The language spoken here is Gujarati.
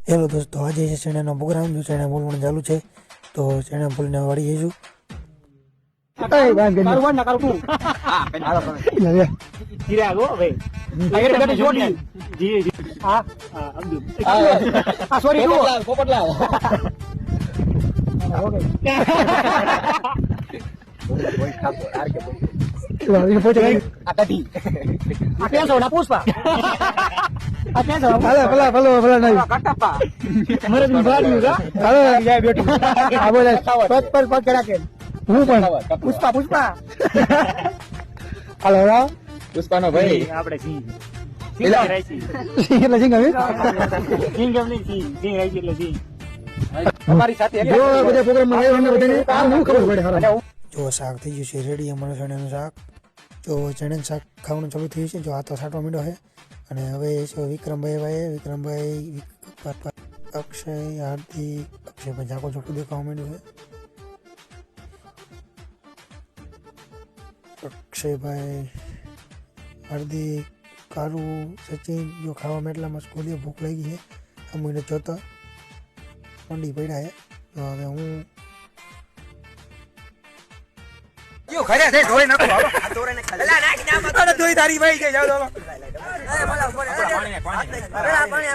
હેલો દોસ્તો, આજે છે ચણાનો પ્રોગ્રામ. જો ચણા બોલવાનું ચાલુ છે તો ચણા બોલીને વાળી જઈશું. પુષ્પા પુષ્પા હાલો પુષ્પા નો ભાઈ આપણે અમારી સાથે જો શાક થઈ ગયું છે રેડી, અમારું ચણાનું શાક. જો ચણાનું શાક ખાવાનું ચાલુ થયું છે. જો આ તો છાંટવા માંડ્યો છે. અને હવે છે વિક્રમભાઈ અક્ષય હાર્દિક અક્ષયભાઈ ઝાકો ચોખ્ખું દેખાવા માંડ્યું છે. અક્ષયભાઈ હાર્દિક કારુ સચિન જો ખાવામાં એટલામાં સ્કૂલે ભૂખ લાગી છે. આ મહિને જોતા મંડી પડ્યા છે. તો હવે હું ખરે છે ઢોળી નાખો હાલો ઢોળીને ખાલા નાખી ના મત ધોઈ તારી ભાઈ કે જાવ ચાલો પાણી